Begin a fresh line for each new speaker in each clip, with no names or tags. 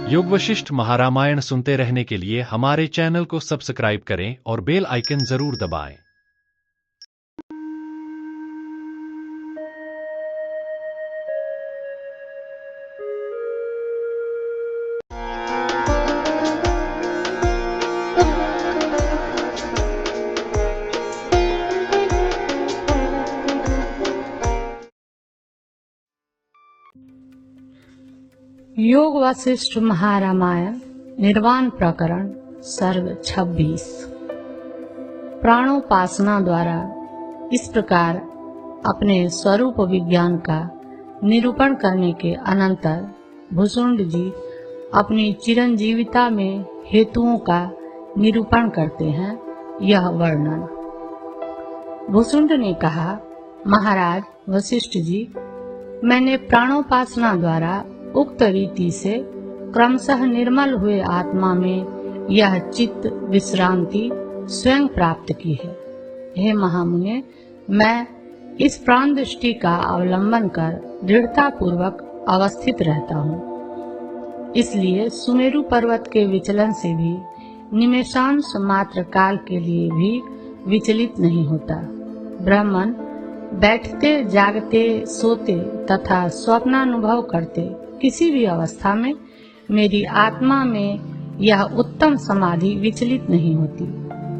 योग वशिष्ठ महारामायण सुनते रहने के लिए हमारे चैनल को सब्सक्राइब करें और बेल आइकन जरूर दबाएं।
योग वशिष्ठ महारामायण निर्वाण प्रकरण सर्ग 26। प्राणोपासना द्वारा इस प्रकार अपने स्वरूप विज्ञान का निरूपण करने के अनंतर भुसुंड जी अपनी चिरंजीविता में हेतुओं का निरूपण करते हैं। यह वर्णन। भुसुंड ने कहा, महाराज वशिष्ठ जी, मैंने प्राणोपासना द्वारा उक्त रीति से क्रमशः निर्मल हुए आत्मा में यह चित्त विश्रांति स्वयं प्राप्त की है। हे महामुने, मैं इस प्राण दृष्टि का अवलंबन कर दृढ़ता पूर्वक अवस्थित रहता हूँ। इसलिए सुमेरु पर्वत के विचलन से भी निमेषांश मात्र काल के लिए भी विचलित नहीं होता। ब्राह्मण बैठते, जागते, सोते तथा स्वप्नानुभव करते किसी भी अवस्था में मेरी आत्मा में यह उत्तम समाधि विचलित नहीं होती।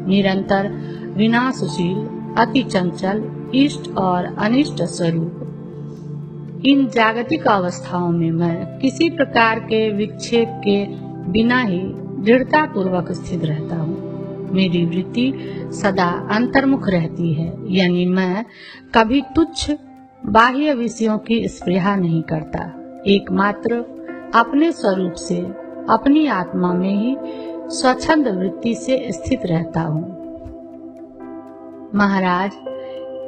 निरंतर विनाशशील, अति चंचल, इष्ट और अनिष्ट स्वरूप इन जागतिक अवस्थाओं में मैं किसी प्रकार के विक्षेप के बिना ही दृढ़ता पूर्वक स्थित रहता हूँ। मेरी वृत्ति सदा अंतर्मुख रहती है, यानी मैं कभी तुच्छ बाह्य विषयों की स्पृहा नहीं करता। एकमात्र अपने स्वरूप से अपनी आत्मा में ही स्वच्छंद वृत्ति से स्थित रहता हूँ। महाराज,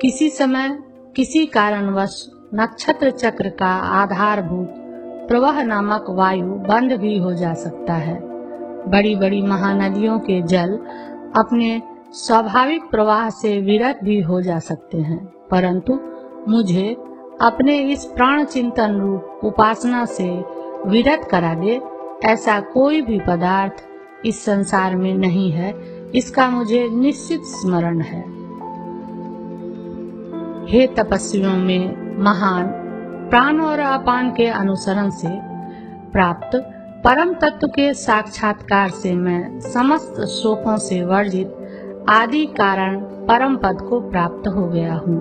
किसी समय किसी कारणवश नक्षत्र चक्र का आधारभूत प्रवाह नामक वायु बंद भी हो जा सकता है। बड़ी बड़ी महानदियों के जल अपने स्वाभाविक प्रवाह से विरत भी हो जा सकते हैं, परंतु मुझे अपने इस प्राण चिंतन रूप उपासना से विरत करा दे ऐसा कोई भी पदार्थ इस संसार में नहीं है। इसका मुझे निश्चित स्मरण है। हे तपस्वियों में महान, प्राण और अपान के अनुसरण से प्राप्त परम तत्व के साक्षात्कार से मैं समस्त शोकों से वर्जित आदि कारण परम पद को प्राप्त हो गया हूँ।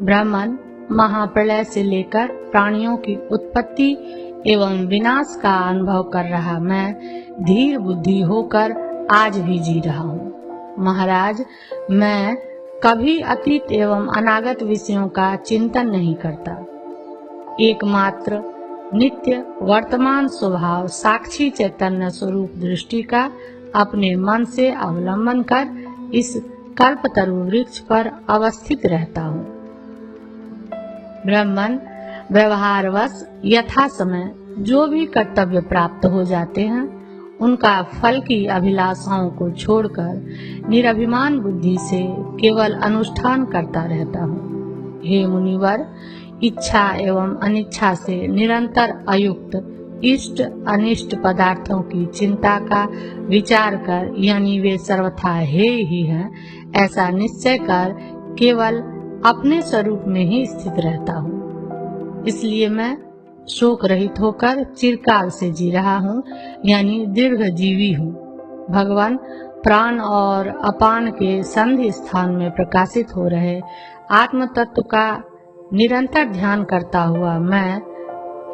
ब्राह्मण महाप्रलय से लेकर प्राणियों की उत्पत्ति एवं विनाश का अनुभव कर रहा मैं धीर बुद्धि होकर आज भी जी रहा हूँ। महाराज, मैं कभी अतीत एवं अनागत विषयों का चिंतन नहीं करता। एकमात्र नित्य वर्तमान स्वभाव साक्षी चैतन्य स्वरूप दृष्टि का अपने मन से अवलंबन कर इस कल्पतरु वृक्ष पर अवस्थित रहता हूँ। ब्राह्मण व्यवहारवश यथा समय जो भी कर्तव्य प्राप्त हो जाते हैं, उनका फल की अभिलाषाओं को छोड़कर निरभिमान बुद्धि से केवल अनुष्ठान करता रहता हूँ। हे मुनिवर, इच्छा एवं अनिच्छा से निरंतर अयुक्त इष्ट अनिष्ट पदार्थों की चिंता का विचार कर, यानी वे सर्वथा हे ही हैं, ऐसा निश्चय कर केवल अपने स्वरूप में ही स्थित रहता हूँ। इसलिए मैं शोक रहित होकर चिरकाल से जी रहा हूँ, यानी दीर्घ जीवी हूँ। भगवान प्राण और अपान के संधि स्थान में प्रकाशित हो रहे आत्म तत्व का निरंतर ध्यान करता हुआ मैं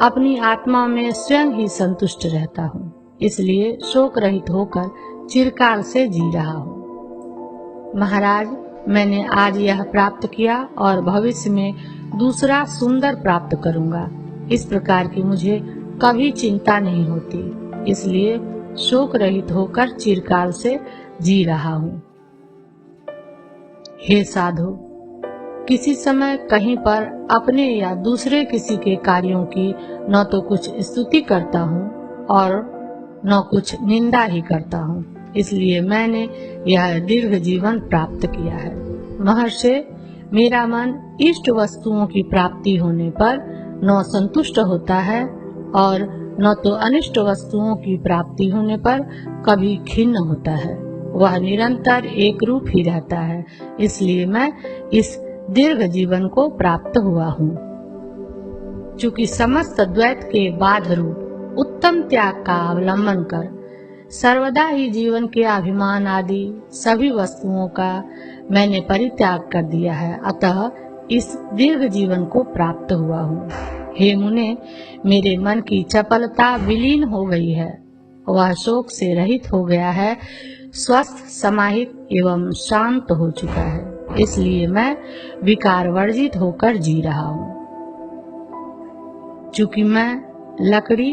अपनी आत्मा में स्वयं ही संतुष्ट रहता हूँ। इसलिए शोक रहित होकर चिरकाल से जी रहा हूँ। महाराज, मैंने आज यह प्राप्त किया और भविष्य में दूसरा सुंदर प्राप्त करूंगा। इस प्रकार की मुझे कभी चिंता नहीं होती, इसलिए शोक रहित होकर चिरकाल से जी रहा हूँ। हे साधु, किसी समय कहीं पर अपने या दूसरे किसी के कार्यों की न तो कुछ स्तुति करता हूँ और न कुछ निंदा ही करता हूँ। इसलिए मैंने यह दीर्घ जीवन प्राप्त किया है। महर्षि, मेरा मन इष्ट वस्तुओं की प्राप्ति होने पर न संतुष्ट होता है और न तो अनिष्ट वस्तुओं की प्राप्ति होने पर कभी खिन्न होता है, वह निरंतर एक रूप ही रहता है। इसलिए मैं इस दीर्घ जीवन को प्राप्त हुआ हूँ। चूंकि समस्त द्वैत के बाध रूप उत्तम त्याग का अवलंबन कर सर्वदा ही जीवन के अभिमान आदि सभी वस्तुओं का मैंने परित्याग कर दिया है, अतः इस दीर्घ जीवन को प्राप्त हुआ हूँ। हे मुने, मेरे मन की चपलता विलीन हो गई है, वह शोक से रहित हो गया है, स्वस्थ, समाहित एवं शांत हो चुका है। इसलिए मैं विकार वर्जित होकर जी रहा हूँ। चूंकि मैं लकड़ी,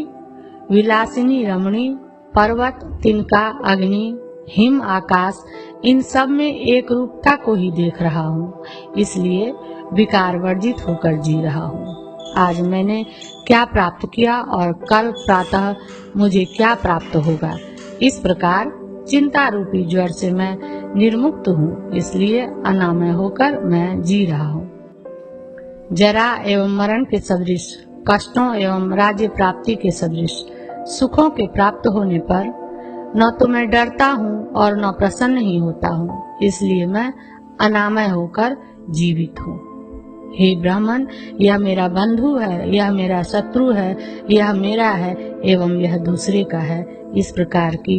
विलासिनी रमणी, पर्वत, तिनका, अग्नि, हिम, आकाश, इन सब में एक रूपता को ही देख रहा हूँ, इसलिए विकार वर्जित होकर जी रहा हूँ। आज मैंने क्या प्राप्त किया और कल प्रातः मुझे क्या प्राप्त होगा, इस प्रकार चिंता रूपी ज्वर से मैं निर्मुक्त हूँ, इसलिए अनामय होकर मैं जी रहा हूँ। जरा एवं मरण के सदृश, कष्टों एवं राज्य प्राप्ति के सदृश सुखों के प्राप्त होने पर न तो मैं डरता हूँ और न प्रसन्न ही होता हूँ, इसलिए मैं अनामय होकर जीवित हूँ। हे ब्राह्मण, यह मेरा बंधु है, यह मेरा शत्रु है, यह मेरा है एवं यह दूसरे का है, इस प्रकार की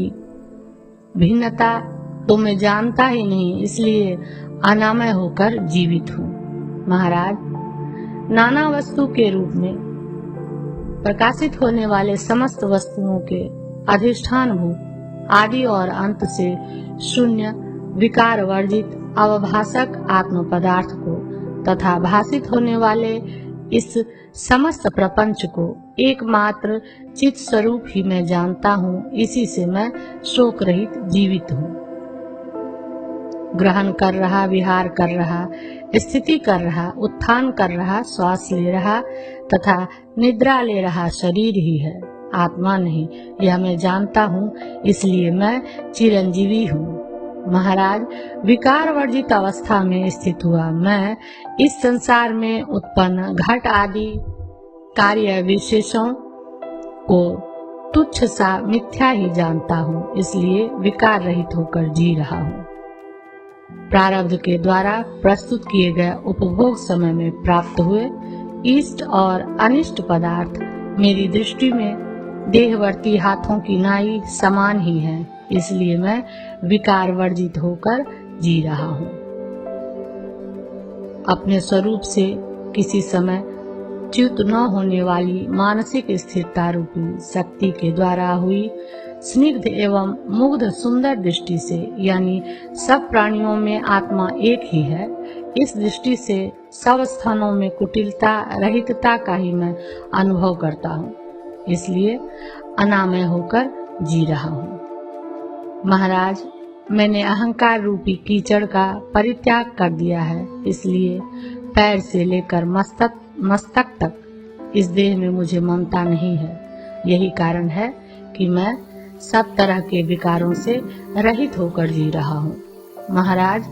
भिन्नता तो मैं जानता ही नहीं, इसलिए अनामय होकर जीवित हूँ। महाराज, नाना वस्तु के रूप में प्रकाशित होने वाले समस्त वस्तुओं के अधिष्ठान भूत आदि और अंत से शून्य, विकार वर्जित अवभाषक आत्म पदार्थ को तथा भाषित होने वाले इस समस्त प्रपंच को एकमात्र चित स्वरूप ही मैं जानता हूँ, इसी से मैं शोक रहित जीवित हूँ। ग्रहण कर रहा, विहार कर रहा, स्थिति कर रहा, उत्थान कर रहा, श्वास ले रहा तथा निद्रा ले रहा शरीर ही है, आत्मा नहीं, यह मैं जानता हूँ, इसलिए मैं चिरंजीवी हूँ। महाराज, विकार वर्जित अवस्था में स्थित हुआ मैं इस संसार में उत्पन्न घट आदि कार्य विशेषों को तुच्छ सा मिथ्या ही जानता हूँ, इसलिए विकार रहित होकर जी रहा हूँ। प्रारब्ध के द्वारा प्रस्तुत किए गए उपभोग समय में प्राप्त हुए इष्ट और अनिष्ट पदार्थ मेरी दृष्टि में देहवर्ती हाथों की नाई समान ही है, इसलिए मैं विकार वर्जित होकर जी रहा हूँ। अपने स्वरूप से किसी समय च्युत न होने वाली मानसिक स्थिरता रूपी शक्ति के द्वारा हुई स्निग्ध एवं मुग्ध सुंदर दृष्टि से, यानी सब प्राणियों में आत्मा एक ही है, इस दृष्टि से सब स्थानों में कुटिलता रहितता का ही मैं अनुभव करता हूँ, इसलिए अनामय होकर जी रहा हूँ। महाराज, मैंने अहंकार रूपी कीचड़ का परित्याग कर दिया है, इसलिए पैर से लेकर मस्तक तक इस देह में मुझे ममता नहीं है। यही कारण है कि मैं सब तरह के विकारों से रहित होकर जी रहा हूँ। महाराज,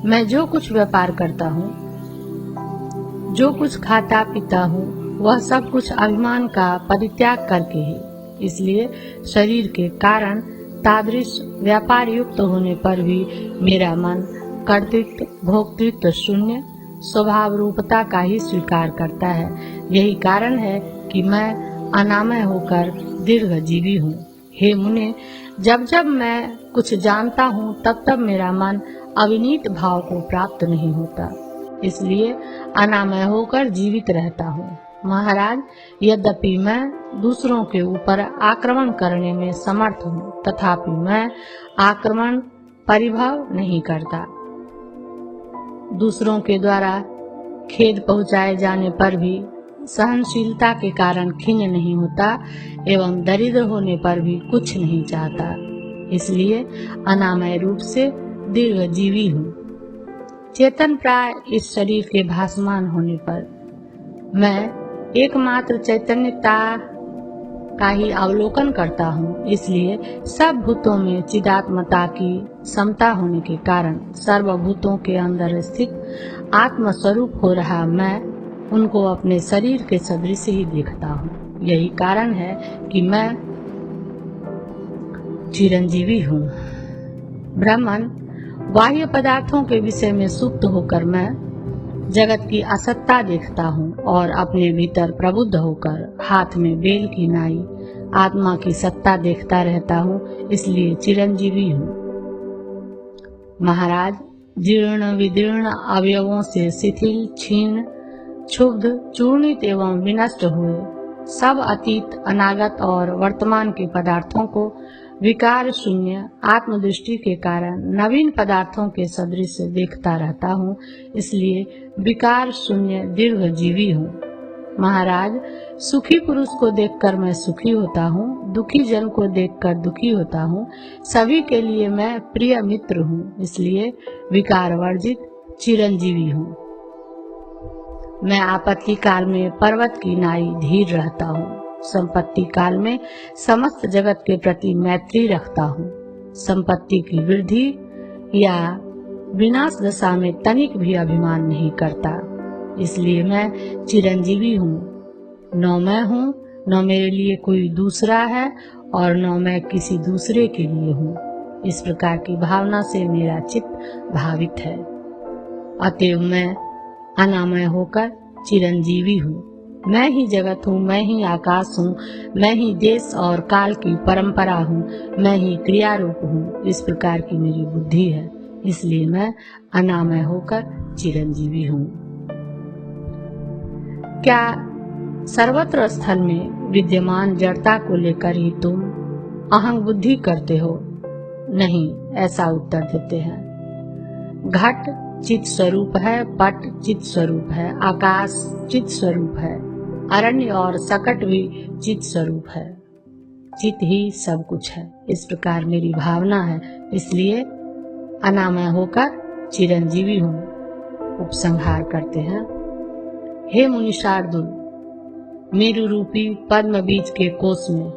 मैं जो कुछ व्यापार करता हूँ, जो कुछ खाता पीता हूँ, वह सब कुछ अभिमान का परित्याग करके ही, इसलिए शरीर के कारण तादृश व्यापार युक्त होने पर भी मेरा मन कर्तृत्व भोक्तृत्व शून्य स्वभाव रूपता का ही स्वीकार करता है। यही कारण है कि मैं अनामय होकर दीर्घजीवी हूँ। हे मुने, जब जब मैं कुछ जानता हूँ तब तब मेरा मन अविनीत भाव को प्राप्त नहीं होता, इसलिए अनामय होकर जीवित रहता हूँ। महाराज, यद्यपि मैं दूसरों के ऊपर आक्रमण करने में समर्थ हूँ, तथापि मैं आक्रमण परिभव नहीं करता। दूसरों के द्वारा खेद पहुँचाए जाने पर भी सहनशीलता के कारण खिन्न नहीं होता एवं दरिद्र होने पर भी कुछ नहीं चाहता, इसलिए अनामय रूप से दीर्घजीवी हूँ। चेतन प्राय इस शरीर के भासमान होने पर मैं एकमात्र चैतन्यता का ही अवलोकन करता हूँ, इसलिए सब भूतों में चिदात्मता की समता होने के कारण सर्वभूतों के अंदर स्थित आत्म स्वरूप हो रहा मैं उनको अपने शरीर के सदृश ही देखता हूँ। यही कारण है कि मैं चिरंजीवी हूँ। ब्राह्मण, बाह्य पदार्थों के विषय में सुप्त होकर मैं जगत की असत्ता देखता हूँ और अपने भीतर प्रबुद्ध होकर हाथ में बेल की नाई आत्मा की सत्ता देखता रहता हूँ, इसलिए चिरंजीवी हूँ। महाराज, जीर्ण विदीर्ण अवयवों से शिथिल, क्षीण, क्षुब्ध, चूर्णित एवं विनष्ट हुए सब अतीत, अनागत और वर्तमान के पदार्थों को विकार शून्य आत्मदृष्टि के कारण नवीन पदार्थों के सदृश देखता रहता हूँ, इसलिए विकार शून्य दीर्घजीवी हूँ। महाराज, सुखी पुरुष को देखकर मैं सुखी होता हूँ, दुखी जन को देखकर दुखी होता हूँ, सभी के लिए मैं प्रिय मित्र हूँ, इसलिए विकार वर्जित चिरंजीवी हूँ। मैं आपत्ति काल में पर्वत की नाई धीर रहता हूँ, संपत्ति काल में समस्त जगत के प्रति मैत्री रखता हूँ, संपत्ति की वृद्धि या विनाश दशा में तनिक भी अभिमान नहीं करता, इसलिए मैं चिरंजीवी हूँ। न मैं हूँ, न मेरे लिए कोई दूसरा है और न मैं किसी दूसरे के लिए हूँ। इस प्रकार की भावना से मेरा चित्त भावित है, अतएव मैं अनामय होकर चिरंजीवी हूँ। मैं ही जगत हूँ, मैं ही आकाश हूँ, मैं ही देश और काल की परंपरा हूँ, मैं ही क्रिया रूप हूँ। इस प्रकार की मेरी बुद्धि है, इसलिए मैं अनामय होकर चिरंजीवी हूँ। क्या सर्वत्र स्थल में विद्यमान जड़ता को लेकर ही तुम अहंग बुद्धि करते हो? नहीं, ऐसा उत्तर देते हैं। घट चित स्वरूप है, पट चित स्वरूप है, आकाश चित स्वरूप है, अरण्य और सकट भी चित स्वरूप है, चित ही सब कुछ है। इस प्रकार मेरी भावना है, इसलिए अनामय होकर चिरंजीवी हूँ। उपसंहार करते हैं। हे मुनि शार्दुल, मेरु रूपी पद्म बीज के कोष में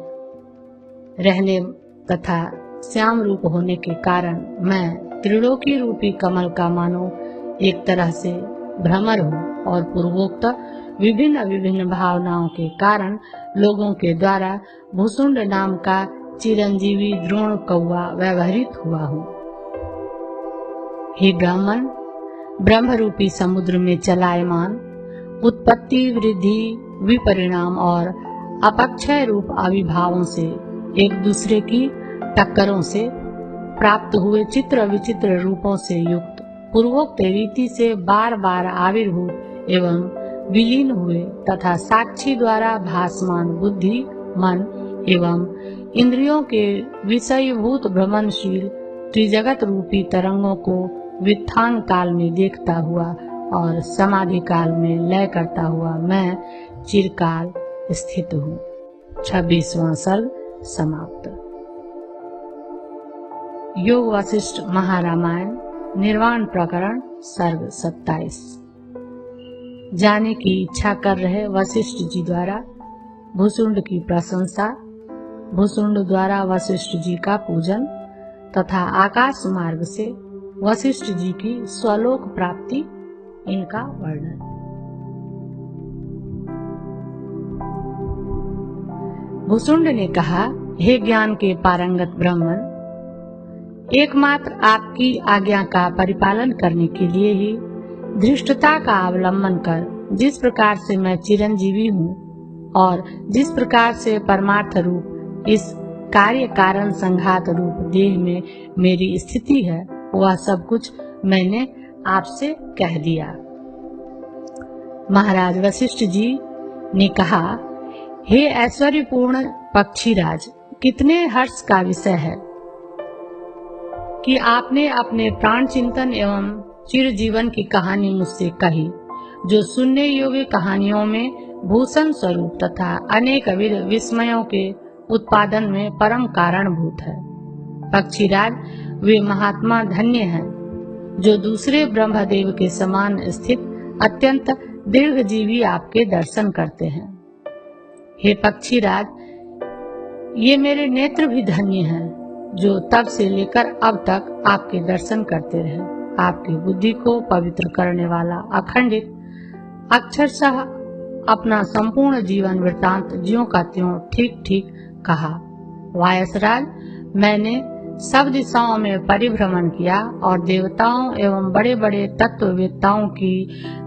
रहने तथा श्याम रूप होने के कारण मैं त्रिलोकी रूपी कमल का मानो एक तरह से भ्रमर हूँ और पूर्वोक्त विभिन्न विभिन्न भावनाओं के कारण लोगों के द्वारा भूसुंड नाम का चिरंजीवी द्रोण कौवा व्यवहृत हुआ हूँ। हे ब्राह्मण, ब्रह्म रूपी समुद्र में चलायमान उत्पत्ति, वृद्धि, विपरिणाम और अपक्षय रूप आविर्भावों से एक दूसरे की टक्करों से प्राप्त हुए चित्र विचित्र रूपों से युक्त पूर्वोक्त रीति से बार बार आविर्भूत एवं विलीन हुए तथा साक्षी द्वारा भासमान बुद्धि, मन एवं इंद्रियों के विषयभूत भ्रमणशील त्रिजगत रूपी तरंगों को वित्थान काल में देखता हुआ और समाधि काल में लय करता हुआ मैं चिरकाल स्थित हूँ। 26वां सर्ग समाप्त। योग वशिष्ठ महारामायण निर्वाण प्रकरण सर्ग 27। जाने की इच्छा कर रहे वशिष्ठ जी द्वारा भूसुंड की प्रशंसा, भूसुंड द्वारा वशिष्ठ जी का पूजन तथा आकाश मार्ग से वशिष्ठ जी की स्वलोक प्राप्ति, इनका वर्णन। भूसुंड ने कहा, हे ज्ञान के पारंगत ब्राह्मण, एकमात्र आपकी आज्ञा का परिपालन करने के लिए ही धृष्टता का अवलंबन कर जिस प्रकार से मैं चिरंजीवी हूँ और जिस प्रकार से परमार्थ रूप इस कार्य कारण संघात रूप देह में मेरी स्थिति है, वह सब कुछ मैंने आपसे कह दिया। महाराज वशिष्ठ जी ने कहा, हे ऐश्वर्यपूर्ण पक्षीराज, कितने हर्ष का विषय है कि आपने अपने प्राण चिंतन एवं चिर जीवन की कहानी मुझसे कही, जो सुनने योग्य कहानियों में भूषण स्वरूप तथा अनेक विध विस्मयों के उत्पादन में परम कारणभूत है। पक्षीराज, वे महात्मा धन्य हैं जो दूसरे ब्रह्मदेव के समान स्थित अत्यंत दीर्घजीवी आपके दर्शन करते हैं। हे पक्षीराज, ये मेरे नेत्र भी धन्य हैं जो तब से लेकर अब तक आपके दर्शन करते रहे। आपकी बुद्धि को पवित्र करने वाला अखंडित अक्षरशः अपना संपूर्ण जीवन वृत्तांत ज्यों का त्यों ठीक ठीक कहा। वायसराज, मैंने सब दिशाओं में परिभ्रमण किया और देवताओं एवं बड़े बड़े तत्ववेत्ताओं की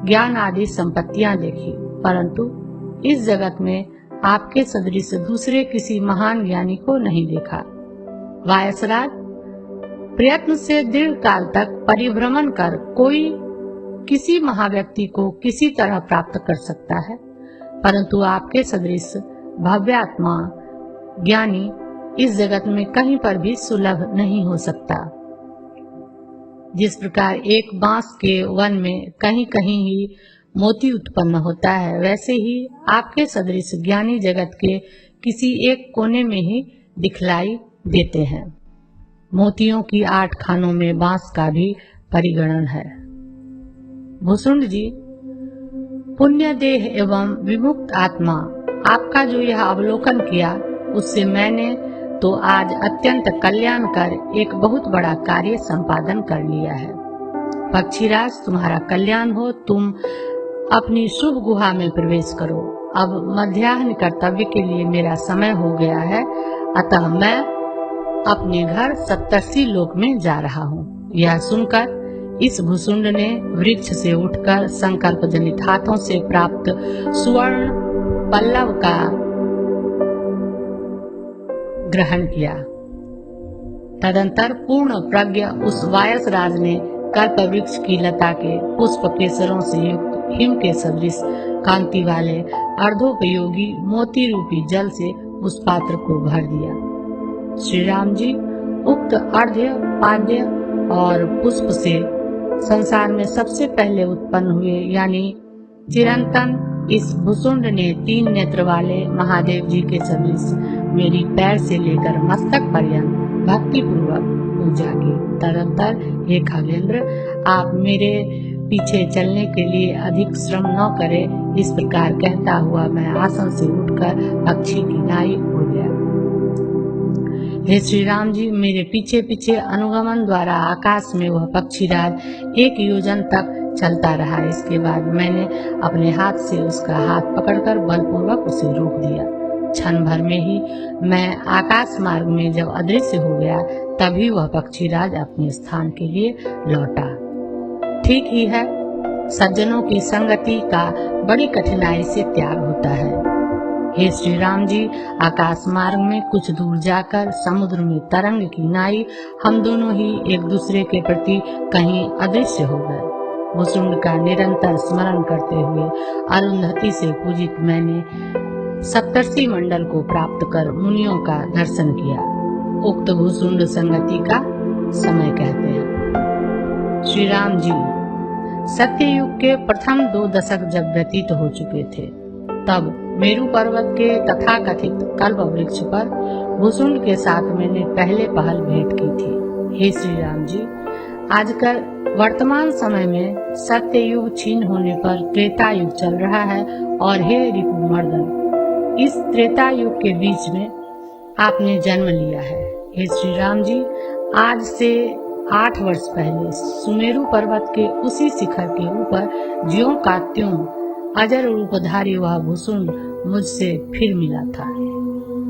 ज्ञान आदि संपत्तियां देखी, परंतु इस जगत में आपके सदृश दूसरे किसी महान ज्ञानी को नहीं देखा। वायसराज, प्रयत्न से दीर्घ काल तक परिभ्रमण कर कोई किसी महाव्यक्ति को किसी तरह प्राप्त कर सकता है, परंतु आपके सदृश भव्यात्मा ज्ञानी इस जगत में कहीं पर भी सुलभ नहीं हो सकता। जिस प्रकार एक बांस के वन में कहीं कहीं ही मोती उत्पन्न होता है, वैसे ही आपके सदृश ज्ञानी जगत के किसी एक कोने में ही दिखलाई देते हैं। मोतियों की 8 खानों में बांस का भी परिगणन है। भुसुंड जी, पुण्य देह एवं विमुक्त आत्मा, आपका जो यह अवलोकन किया उससे मैंने तो आज अत्यंत कल्याण कर एक बहुत बड़ा कार्य संपादन कर लिया है। पक्षीराज, तुम्हारा कल्याण हो। तुम अपनी शुभ गुहा में प्रवेश करो। अब मध्याह्न कर्तव्य के लिए मेरा समय हो गया है, अतः मैं अपने घर सप्तर्षि लोक में जा रहा हूँ। यह सुनकर इस भुसुंड ने वृक्ष से उठकर संकल्प जनित हाथों से प्राप्त सुवर्ण पल्लव का ग्रहण किया। तदंतर पूर्ण प्रज्ञ उस वायसराज ने कल्प वृक्ष की लता के पुष्प केसरों से युक्त हिम के सदृश कांति वाले अर्धोपयोगी मोती रूपी जल से उस पात्र को भर दिया। श्री राम जी उक्त अर्ध्य पाद्य और पुष्प से संसार में सबसे पहले उत्पन्न हुए, यानी चिरंतन इस भुसुंड ने 3 नेत्र वाले महादेव जी के सदृश मेरी पैर से लेकर मस्तक पर्यंत भक्ति पूर्वक पूजा की। तदंतर हे खगेंद्र, आप मेरे पीछे चलने के लिए अधिक श्रम न करें। इस प्रकार कहता हुआ मैं आसन से उठकर पक्षी की नाई उड़ गया। हे श्री राम जी, मेरे पीछे पीछे अनुगमन द्वारा आकाश में वह पक्षीराज 1 योजन तक चलता रहा। इसके बाद मैंने अपने हाथ से उसका हाथ पकड़कर बलपूर्वक उसे रोक दिया। क्षण भर में ही मैं आकाश मार्ग में जब अदृश्य हो गया, तभी वह पक्षीराज अपने स्थान के लिए लौटा। ठीक ही है, सज्जनों की संगति का बड़ी कठिनाई से त्याग होता है। हे श्री राम जी, आकाश मार्ग में कुछ दूर जाकर समुद्र में तरंग की नाई हम दोनों ही एक दूसरे के प्रति कहीं अदृश्य हो गए। भुसुंड का निरंतर स्मरण करते हुए अरुंधति से पूजित मैंने सप्तर्षि मंडल को प्राप्त कर मुनियों का दर्शन किया। उक्त भुसुंड संगति का समय कहते हैं। श्री राम जी, सत्ययुग के प्रथम 2 दशक जब व्यतीत हो चुके थे, तब मेरू पर्वत के तथाकथित कल्प वृक्ष पर भुसुंड के साथ मैंने पहले पहल भेंट की थी। हे श्री राम जी, आजकल वर्तमान समय में सत्ययुग छीन होने पर त्रेता युग चल रहा है, और हे रिपुमर्दन, इस त्रेता युग के बीच में आपने जन्म लिया है। हे श्री राम जी, आज से 8 वर्ष पहले सुमेरु पर्वत के उसी शिखर के ऊपर ज्यों का त्यों अजर रूपधारी वह भुसुंड मुझसे फिर मिला था।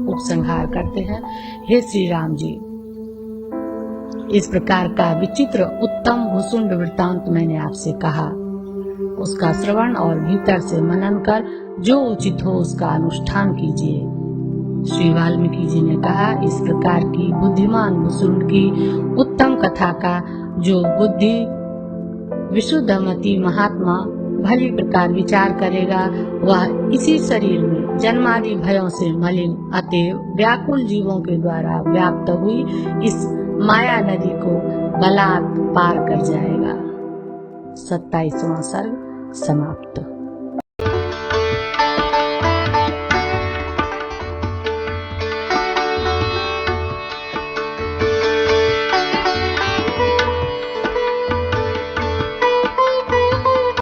उपसंहार करते हैं। हे श्री राम जी, इस प्रकार का विचित्र उत्तम भुसुंड वृत्तांत मैंने आपसे कहा, उसका श्रवण और भीतर से मनन कर जो उचित हो उसका अनुष्ठान कीजिए। श्री वाल्मीकि जी ने कहा, इस प्रकार की बुद्धिमान भुसुंड की उत्तम कथा का जो बुद्धि विशुद्धमती महात्मा भली प्रकार विचार करेगा, वह इसी शरीर में जन्मादि भयों से मलिन अतएव व्याकुल जीवों के द्वारा व्याप्त हुई इस माया नदी को बलात् पार कर जाएगा। 27वां सर्ग समाप्त।